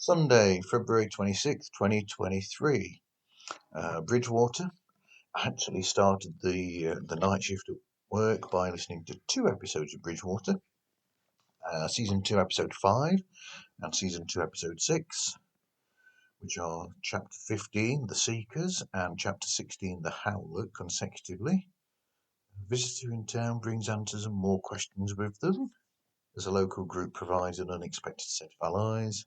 Sunday, February 26th, 2023. Bridgewater. I actually started the night shift at work by listening to two episodes of Bridgewater. Season 2, Episode 5, and Season 2, Episode 6, which are Chapter 15, The Seekers, and Chapter 16, The Howler, consecutively. A visitor in town brings answers and more questions with them, as a local group provides an unexpected set of allies.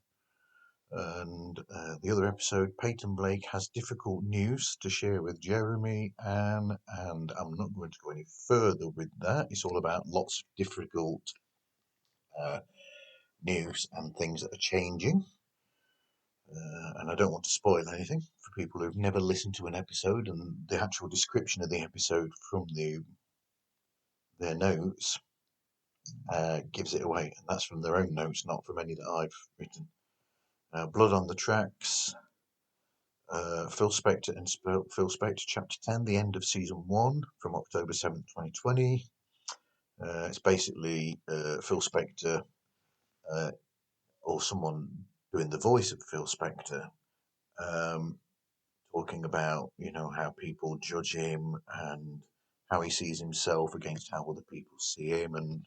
And the other episode, Peyton Blake has difficult news to share with Jeremy, and I'm not going to go any further with that. It's all about lots of difficult uh, news and things that are changing. And I don't want to spoil anything for people who've never listened to an episode, and the actual description of the episode from their notes gives it away, and that's from their own notes, not from any that I've written. Blood on the Tracks. Phil Spector and Phil Spector, Chapter 10, the end of Season 1 from October 7th, 2020. It's basically Phil Spector or someone doing the voice of Phil Spector talking about, how people judge him and how he sees himself against how other people see him and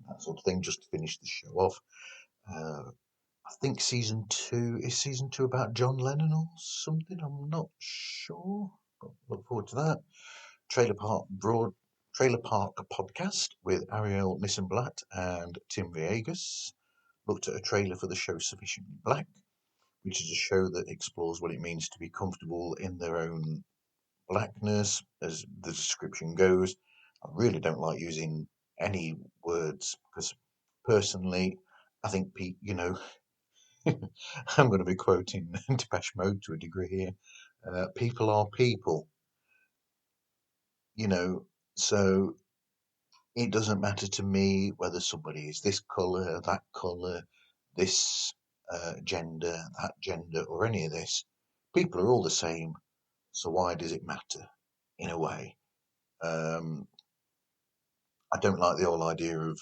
that sort of thing, just to finish the show off. I think season 2 about John Lennon or something. I'm not sure. But look forward to that. Trailer Park podcast with Ariel Nissenblatt and Tim Viegas. Looked at a trailer for the show Sufficiently Black, which is a show that explores what it means to be comfortable in their own blackness, as the description goes. I really don't like using any words because personally, I think Pete, I'm going to be quoting Depeche Mode to a degree here. People are people, so it doesn't matter to me whether somebody is this colour, this gender, that gender, or any of this. People are all the same, so why does it matter? In a way, I don't like the whole idea of,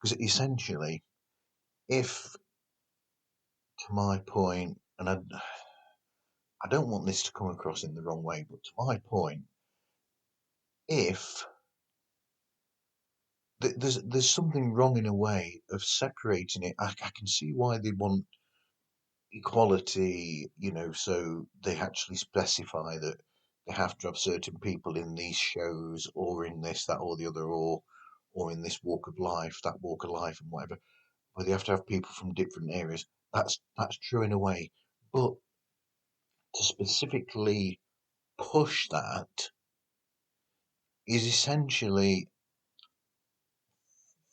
because essentially, if to my point, and I don't want this to come across in the wrong way, but to my point, if there's something wrong in a way of separating it. I can see why they want equality, so they actually specify that they have to have certain people in these shows or in this, that, or the other, or in this walk of life, that walk of life, and whatever. Where they have to have people from different areas. That's true in a way, but to specifically push that is essentially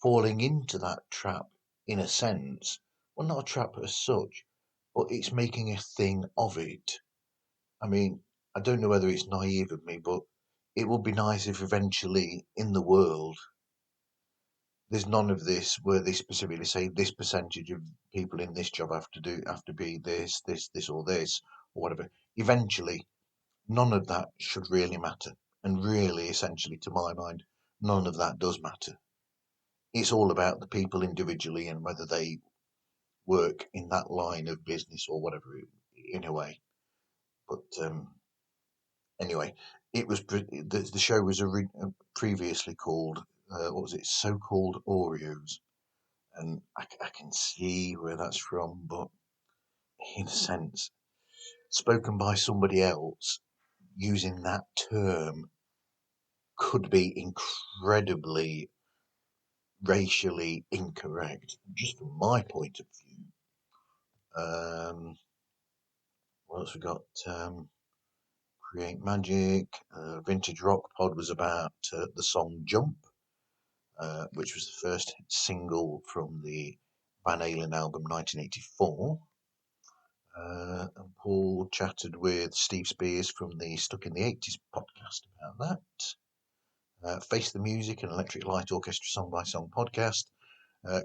falling into that trap in a sense. Well, not a trap as such, but it's making a thing of it. I mean, I don't know whether it's naive of me, but it would be nice if eventually in the world there's none of this where they specifically say this percentage of people in this job have to be this or this or whatever. Eventually, none of that should really matter. And really, essentially, to my mind, none of that does matter. It's all about the people individually and whether they work in that line of business or whatever, in a way. But anyway, the show was previously called what was it? So-called Oreos, and I can see where that's from, but in a sense, spoken by somebody else using that term could be incredibly racially incorrect, just from my point of view. What else we got? Create Magic. Vintage Rock Pod was about the song Jump, which was the first single from the Van Halen album 1984. And Paul chatted with Steve Spears from the Stuck in the 80s podcast about that. Face the Music, an Electric Light Orchestra song by song podcast.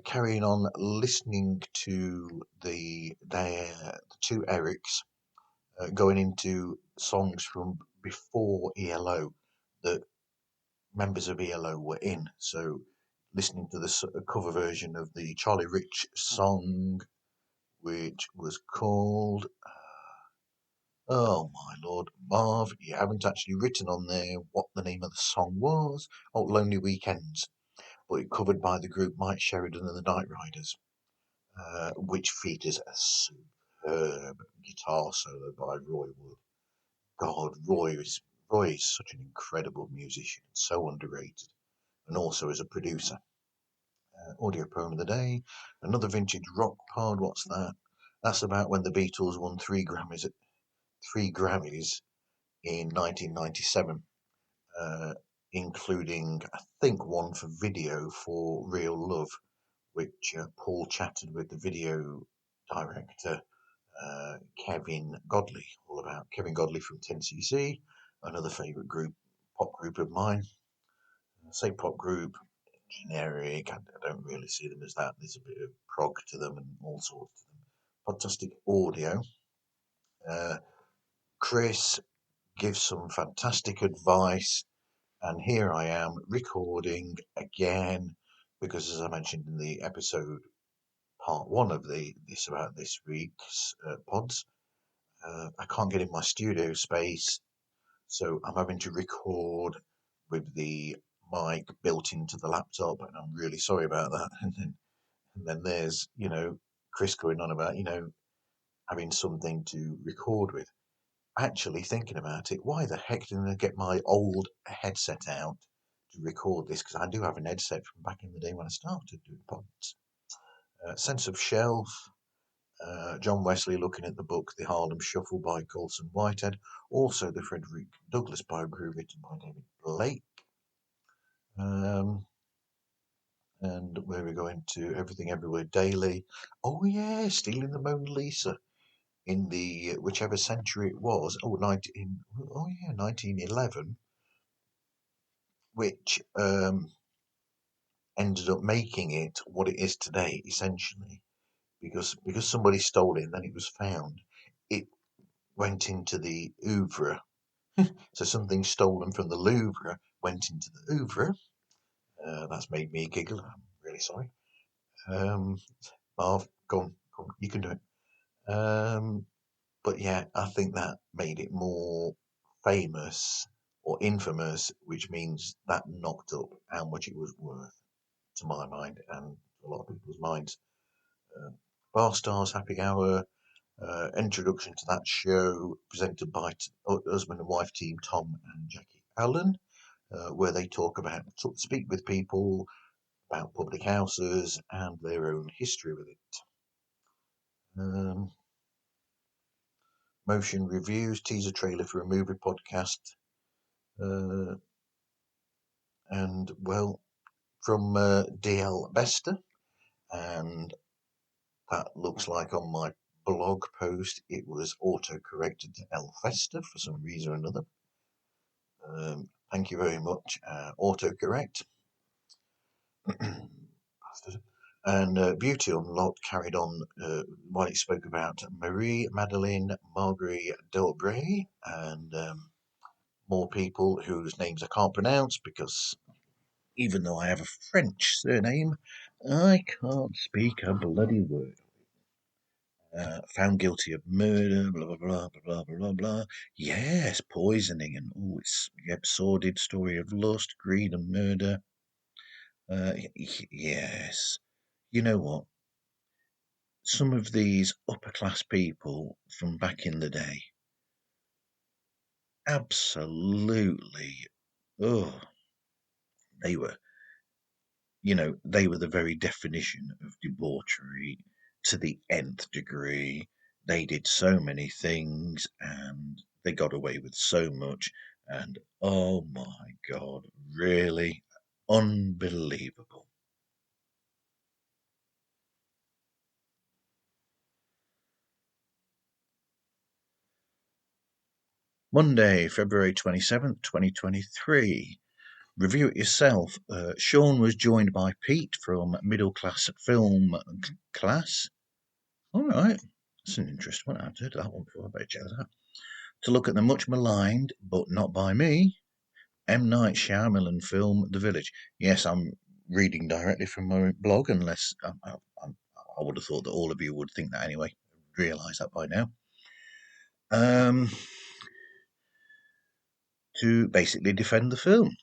Carrying on listening to the two Erics going into songs from before ELO that members of ELO were in. So listening to the cover version of the Charlie Rich song which was called, oh my lord, Marv, you haven't actually written on there what the name of the song was. Oh, Lonely Weekends, but it covered by the group Mike Sheridan and the Night Riders, which features a superb guitar solo by Roy Wood. God, Roy is such an incredible musician, so underrated, and also as a producer. Audio poem of the day, another vintage rock pod. What's that? That's about when the Beatles won three Grammys in 1997, including I think one for video for Real Love, which Paul chatted with the video director Kevin Godley all about. Kevin Godley from 10cc, another favourite pop group of mine. I say pop group, generic. I don't really see them as that. There's a bit of prog to them and all sorts to them. Fantastic audio. Uh, Chris gives some fantastic advice, and here I am recording again because, as I mentioned in the episode part one of this week's pods, I can't get in my studio space, so I'm having to record with the mic built into the laptop, and I'm really sorry about that. And then there's, Chris going on about, having something to record with. Actually, thinking about it, why the heck didn't I get my old headset out to record this? Because I do have an headset from back in the day when I started doing pods. Sense of Shelf, John Wesley looking at the book The Harlem Shuffle by Colson Whitehead, also the Frederick Douglass biography written by David Blake. And where we're going to Everything Everywhere Daily. Oh yeah, Stealing the Mona Lisa in the whichever century it was. 1911, which ended up making it what it is today, essentially, because somebody stole it and then it was found. It went into the oeuvre. So something stolen from the Louvre went into the oeuvre. That's made me giggle. I'm really sorry. Marv, go on, you can do it. But yeah, I think that made it more famous or infamous, which means that knocked up how much it was worth, to my mind and a lot of people's minds. Bar Stars Happy Hour, introduction to that show presented by husband and wife team Tom and Jackie Allen, where they speak with people about public houses and their own history with it. Motion reviews, teaser trailer for a movie podcast, and well, from DL Bester, and that looks like on my blog post it was auto-corrected to El Festa for some reason or another. Thank you very much, autocorrect. And Beauty Unlocked carried on while it spoke about Marie Madeleine Marguerite Delbray and more people whose names I can't pronounce because even though I have a French surname, I can't speak a bloody word. Found guilty of murder, blah blah blah blah blah blah blah. Yes, poisoning and it's sordid story of lust, greed, and murder. Yes, you know what? Some of these upper class people from back in the day, absolutely, oh, they were they were the very definition of debauchery to the nth degree. They did so many things and they got away with so much. And oh my God, really unbelievable. Monday, February 27th, 2023. Review it yourself. Sean was joined by Pete from Middle Class Film Class. All right, that's an interesting one. I've heard that one before. I better check that out. To look at the much maligned, but not by me, M. Night Shyamalan film The Village. Yes, I'm reading directly from my blog, unless I would have thought that all of you would think that anyway. Realise that by now. To basically defend the film,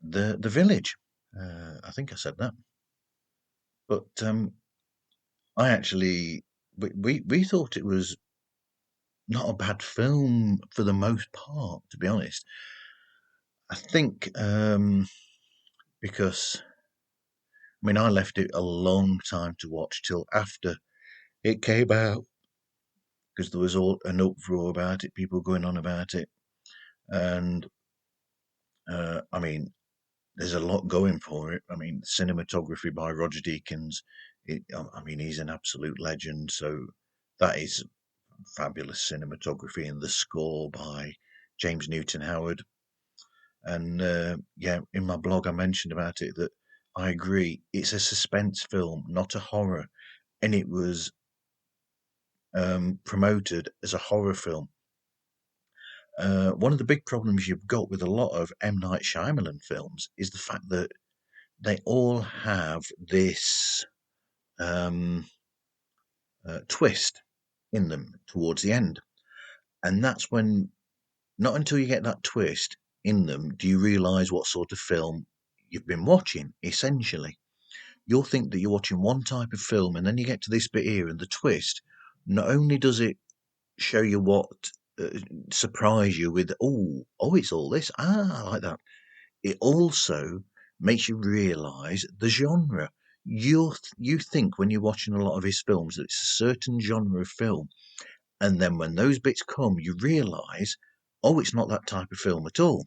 the Village. I think I said that, but I actually we thought it was not a bad film for the most part, to be honest. I think because I left it a long time to watch till after it came out because there was all an uproar about it, people going on about it, and there's a lot going for it. Cinematography by Roger Deakins. He's an absolute legend. So that is fabulous cinematography, and the score by James Newton Howard. And in my blog, I mentioned about it that I agree. It's a suspense film, not a horror, and it was promoted as a horror film. One of the big problems you've got with a lot of M. Night Shyamalan films is the fact that they all have this twist in them towards the end. And that's when, not until you get that twist in them, do you realize what sort of film you've been watching, essentially. You'll think that you're watching one type of film, and then you get to this bit here, and the twist, not only does it show you what surprise you with, it's all this, I like that. It also makes you realise the genre. You think when you're watching a lot of his films that it's a certain genre of film, and then when those bits come, you realise, it's not that type of film at all.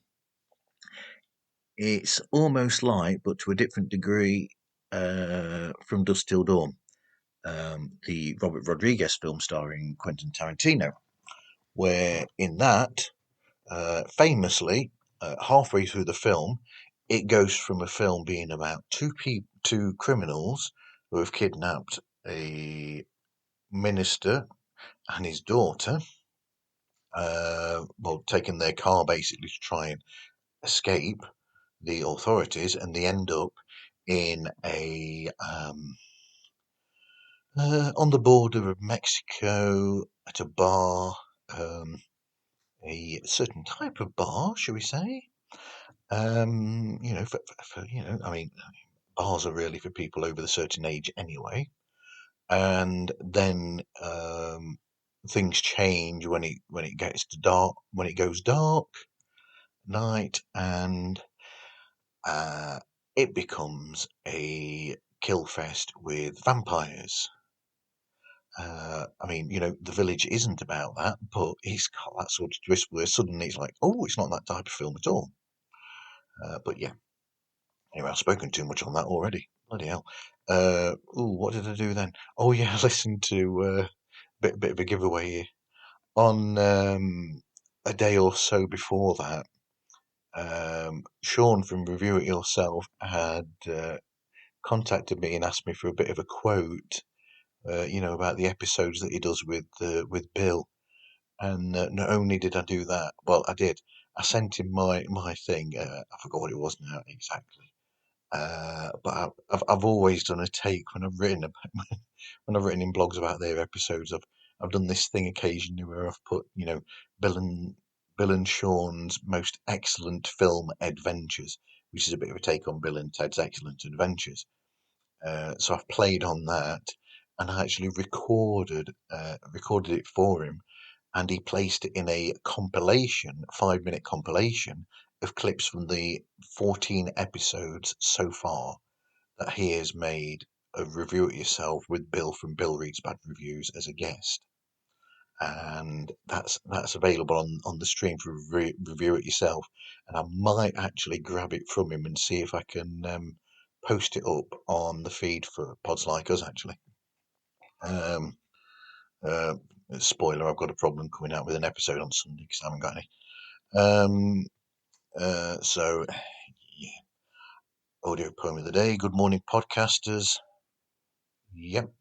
It's almost like, but to a different degree, From Dusk Till Dawn, the Robert Rodriguez film starring Quentin Tarantino, where in that, famously, halfway through the film, it goes from a film being about two criminals who have kidnapped a minister and his daughter, taking their car basically to try and escape the authorities, and they end up in a on the border of Mexico at a bar, a certain type of bar, shall we say? Bars are really for people over the certain age anyway. And then things change when it gets to dark, when it goes dark, night, and it becomes a kill fest with vampires. The Village isn't about that, but it's got that sort of twist where suddenly it's like, it's not that type of film at all. But yeah. Anyway, I've spoken too much on that already. Bloody hell. What did I do then? Oh yeah, I listened to bit of a giveaway here. On a day or so before that, Sean from Review It Yourself had contacted me and asked me for a bit of a quote, about the episodes that he does with Bill. And not only did I do that, well, I did. I sent him my thing. I forgot what it was now exactly. But I've always done a take when I've written when I've written in blogs about their episodes. I've done this thing occasionally where I've put Bill and Bill and Sean's most excellent film adventures, which is a bit of a take on Bill and Ted's Excellent Adventures. So I've played on that, and I actually recorded it for him, and he placed it in a compilation, 5-minute compilation of clips from the 14 episodes so far that he has made a Review It Yourself with Bill from Bill Reads Bad Reviews as a guest. And that's available on the stream for Review It Yourself. And I might actually grab it from him and see if I can post it up on the feed for Pods Like Us, actually. Um, uh, Spoiler, I've got a problem coming out with an episode on Sunday because I haven't got any. So, yeah. Audio poem of the day. Good morning, podcasters. Yep.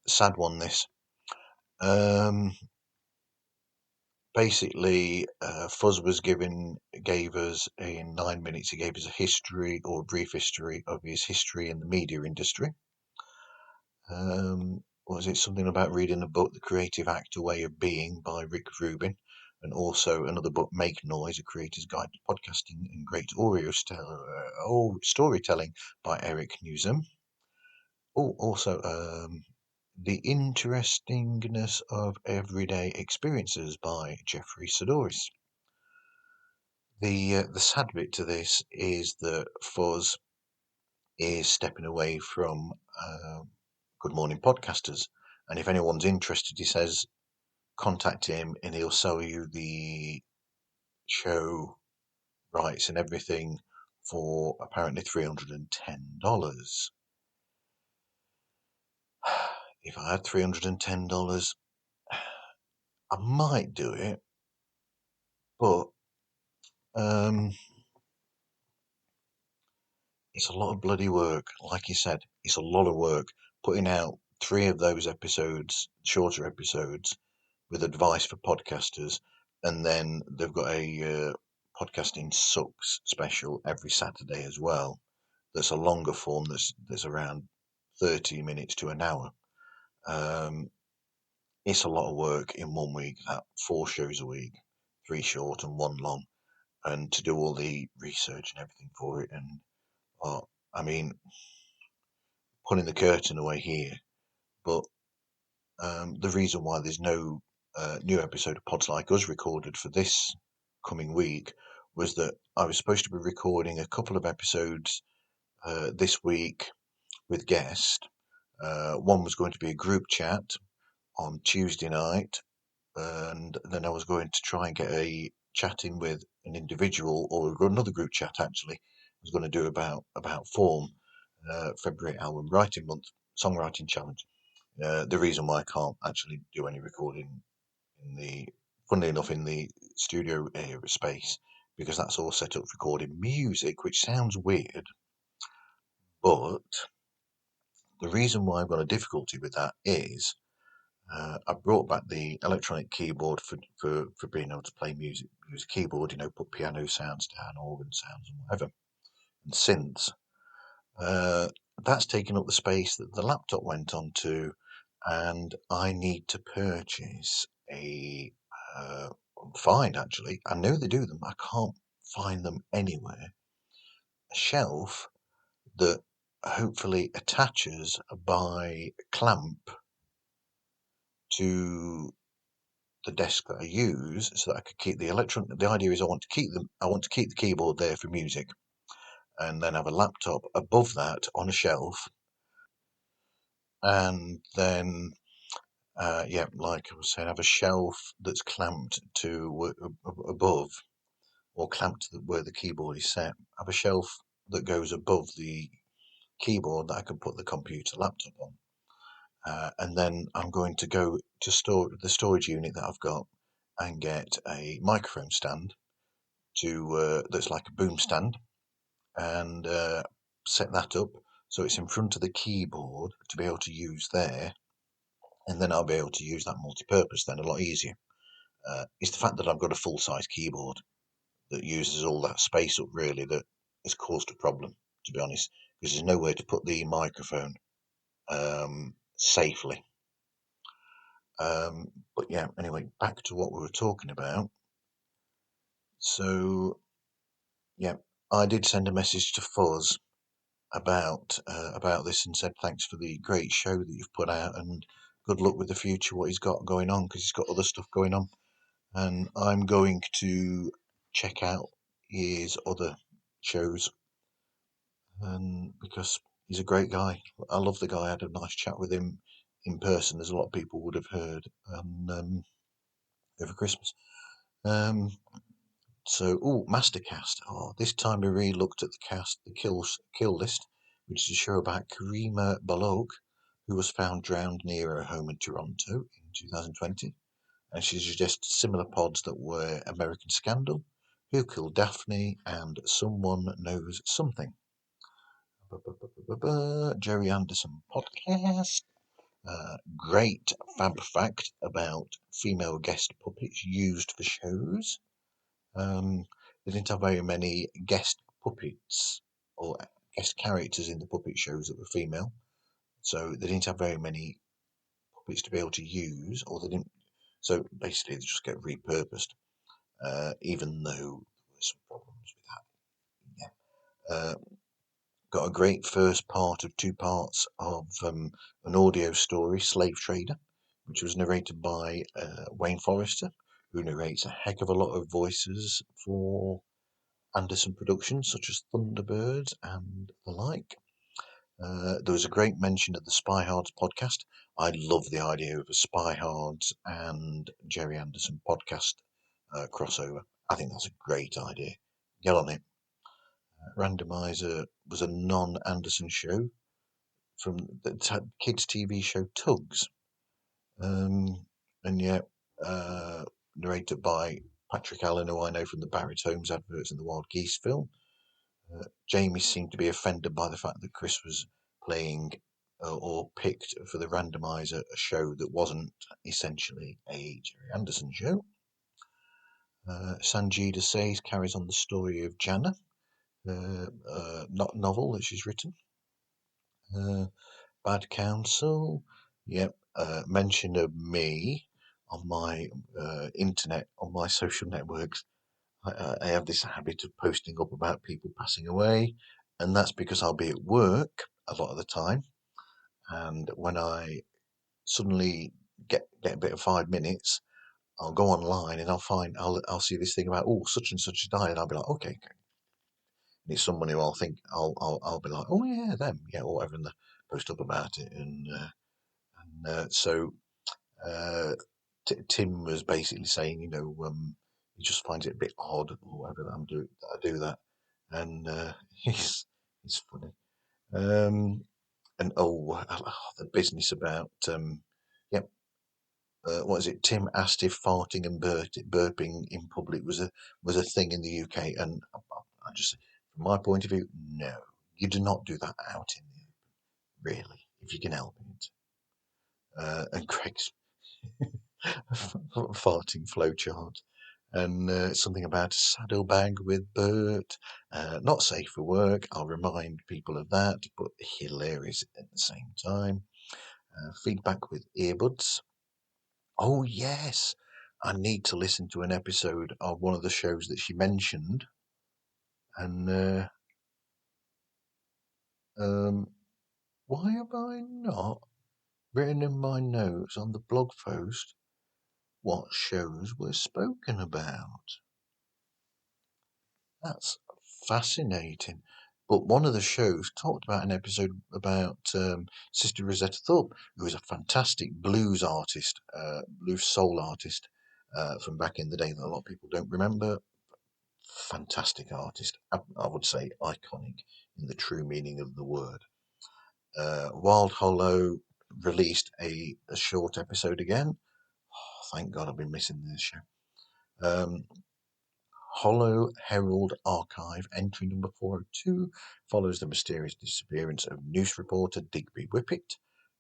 Sad one, this. basically, Fuzz gave us in 9 minutes. He gave us a history or a brief history of his history in the media industry. Was it something about reading the book The Creative Actor Way of Being by Rick Rubin, and also another book, Make Noise: A Creator's Guide to Podcasting and Great Storytelling by Eric Newsom. Oh, also The Interestingness of Everyday Experiences by Jeffrey Sadoris. The sad bit to this is that Fuzz is stepping away from Good Morning Podcasters, and if anyone's interested, he says contact him and he'll sell you the show rights and everything for apparently $310. If I had $310, I might do it, but it's a lot of bloody work. Like you said, it's a lot of work putting out 3 of those episodes, shorter episodes, with advice for podcasters, and then they've got a podcasting sucks special every Saturday as well. That's a longer form. That's around 30 minutes to an hour. It's a lot of work in 1 week. That 4 shows a week, 3 short and 1 long, and to do all the research and everything for it. And I mean, pulling the curtain away here, but the reason why there's no new episode of Pods Like Us recorded for this coming week was that I was supposed to be recording a couple of episodes this week with guests. One was going to be a group chat on Tuesday night, and then I was going to try and get a chat in with an individual or another group chat. Actually, I was going to do about form, February Album Writing Month, Songwriting Challenge. The reason why I can't actually do any recording funnily enough, in the studio area space, because that's all set up for recording music, which sounds weird, but the reason why I've got a difficulty with that is I brought back the electronic keyboard for being able to play music, use a keyboard, put piano sounds down, organ sounds, and whatever, and synths. That's taken up the space that the laptop went onto, and I need to purchase actually, I know they do them, I can't find them anywhere, a shelf that hopefully attaches by clamp to the desk that I use, so that I could keep the idea is I want to keep the keyboard there for music, and then have a laptop above that on a shelf, and then like I was saying, have a shelf that's clamped to above, or clamped to where the keyboard is set. Have a shelf that goes above the keyboard that I can put the computer laptop on. And then I'm going to go to the storage unit that I've got and get a microphone stand that's like a boom stand, and set that up so it's in front of the keyboard to be able to use there, and then I'll be able to use that multi-purpose then a lot easier. It's the fact that I've got a full-size keyboard that uses all that space up really that has caused a problem, to be honest, because there's nowhere to put the microphone safely. But yeah, anyway, back to what we were talking about. So yeah, I did send a message to Fuzz about this and said thanks for the great show that you've put out, and good luck with the future, what he's got going on, because he's got other stuff going on, and I'm going to check out his other shows, and because he's a great guy. I love the guy. I had a nice chat with him in person, as a lot of people would have heard over Christmas. Mastercast. This time we re-looked at the kill list, which is a show about Karima Balogh, who was found drowned near her home in Toronto in 2020. And she suggested similar pods that were American Scandal, Who Killed Daphne, and Someone Knows Something. Jerry Anderson podcast. Great fab fact about female guest puppets used for shows. They didn't have very many guest puppets or guest characters in the puppet shows that were female, so they didn't have very many puppets to be able to use, or they didn't. So basically, they just get repurposed, even though there were some problems with that. Yeah. Got a great first part of 2 parts of an audio story, Slave Trader, which was narrated by Wayne Forrester, who narrates a heck of a lot of voices for Anderson Productions, such as Thunderbirds and the like. There was a great mention of the Spy Hards podcast. I love the idea of a Spy Hards and Jerry Anderson podcast crossover. I think that's a great idea. Get on it. Randomizer was a non-Anderson show from the kids' TV show Tugs, and yet narrated by Patrick Allen, who I know from the Barrett Holmes adverts and the Wild Geese film. Jamie seemed to be offended by the fact that Chris was playing or picked for the randomizer a show that wasn't essentially a Jerry Anderson show. Sanjida Says carries on the story of Jana, not novel that she's written. Bad Counsel, yep. Mention of me on my internet, on my social networks. I have this habit of posting up about people passing away, and that's because I'll be at work a lot of the time, and when I suddenly get a bit of 5 minutes, I'll go online and I'll see this thing about, oh, such and such died, and I'll be like, okay. And it's someone who I'll be like, oh yeah, them, yeah, or whatever, and post up about it, so Tim was basically saying, he just finds it a bit odd or whatever that I do that, and it's funny. And the business about yep. What is it? Tim asked if farting and burping in public was a thing in the UK, and I just, from my point of view, no, you do not do that out in the really, if you can help it. And Craig's farting flowchart, and something about saddlebag with Bert. Not safe for work, I'll remind people of that, but hilarious at the same time. Feedback with earbuds. Oh, yes, I need to listen to an episode of one of the shows that she mentioned, and why have I not written in my notes on the blog post what shows were spoken about? That's fascinating. But one of the shows talked about an episode about Sister Rosetta Thorpe, who was a fantastic blues artist, blues soul artist from back in the day that a lot of people don't remember. Fantastic artist. I would say iconic in the true meaning of the word. Wild Hollow released a short episode again. Oh, thank God I've been missing this show. Hollow Herald Archive entry number 402 follows the mysterious disappearance of news reporter Digby Whippet,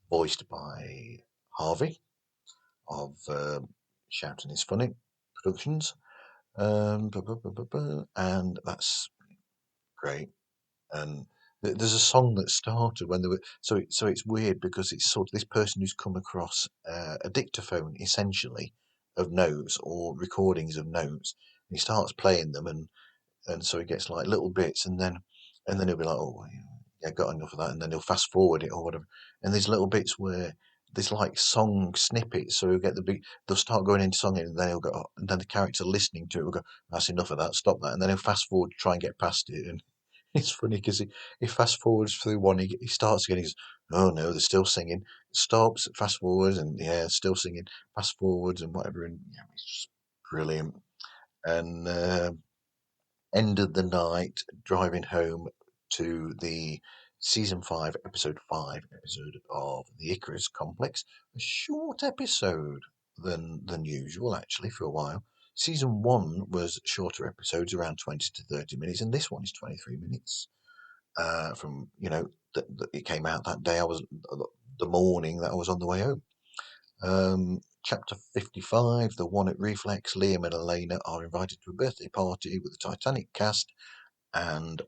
voiced by Harvey of Shouting is Funny Productions. And that's great. And there's a song that started when they were so it's weird because it's sort of this person who's come across a dictaphone essentially of notes or recordings of notes, and he starts playing them, and so he gets like little bits, and then he'll be like, oh yeah, got enough of that, and then he'll fast forward it or whatever, and there's little bits where there's like song snippets, so he'll get they'll start going into song, and then he'll go, oh, and then the character listening to it will go, that's enough of that, stop that, and then he'll fast forward to try and get past it, and it's funny because he fast forwards through one, he starts again, he's, oh no, they're still singing, stops, fast forwards, and yeah, still singing, fast forwards, and whatever, and yeah, it's just brilliant. And ended the night driving home to the season 5, episode 5 episode of the Icarus Complex, a short episode than usual actually for a while. Season 1 was shorter episodes, around 20 to 30 minutes, and this one is 23 minutes. From it came out that day. I was the morning that I was on the way home. Chapter 55, The One at Reflex. Liam and Elena are invited to a birthday party with the Titanic cast, and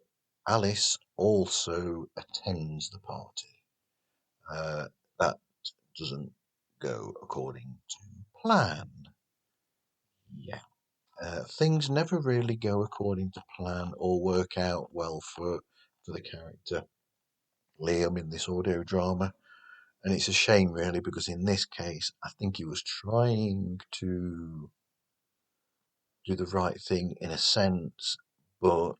Alice also attends the party. That doesn't go according to plan. Yeah. Things never really go according to plan or work out well for the character Liam in this audio drama. And it's a shame, really, because in this case, I think he was trying to do the right thing in a sense, but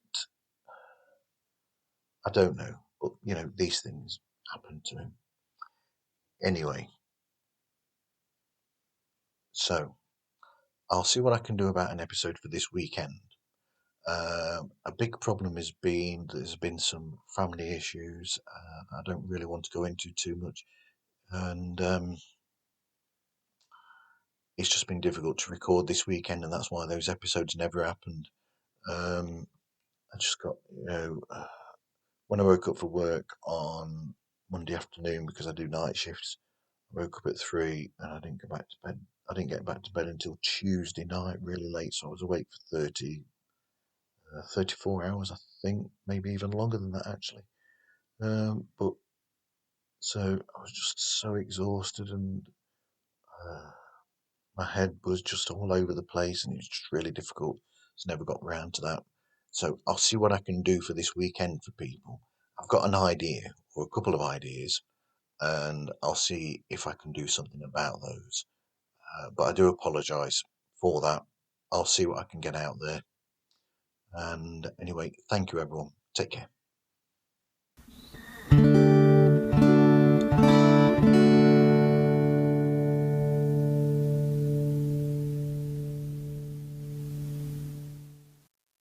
I don't know. But, these things happen to him. Anyway, so I'll see what I can do about an episode for this weekend. A big problem has been there's been some family issues. I don't really want to go into too much, and it's just been difficult to record this weekend, and that's why those episodes never happened. I just got, when I woke up for work on Monday afternoon, because I do night shifts, I woke up at 3 and I didn't go back to bed. I didn't get back to bed until Tuesday night, really late, so I was awake for 34 hours, I think, maybe even longer than that, actually. But so I was just so exhausted, and uh, my head was just all over the place, and it was just really difficult. Just never got round to that. So I'll see what I can do for this weekend for people. I've got an idea or a couple of ideas, and I'll see if I can do something about those. But I do apologise for that. I'll see what I can get out there. And anyway, thank you, everyone. Take care.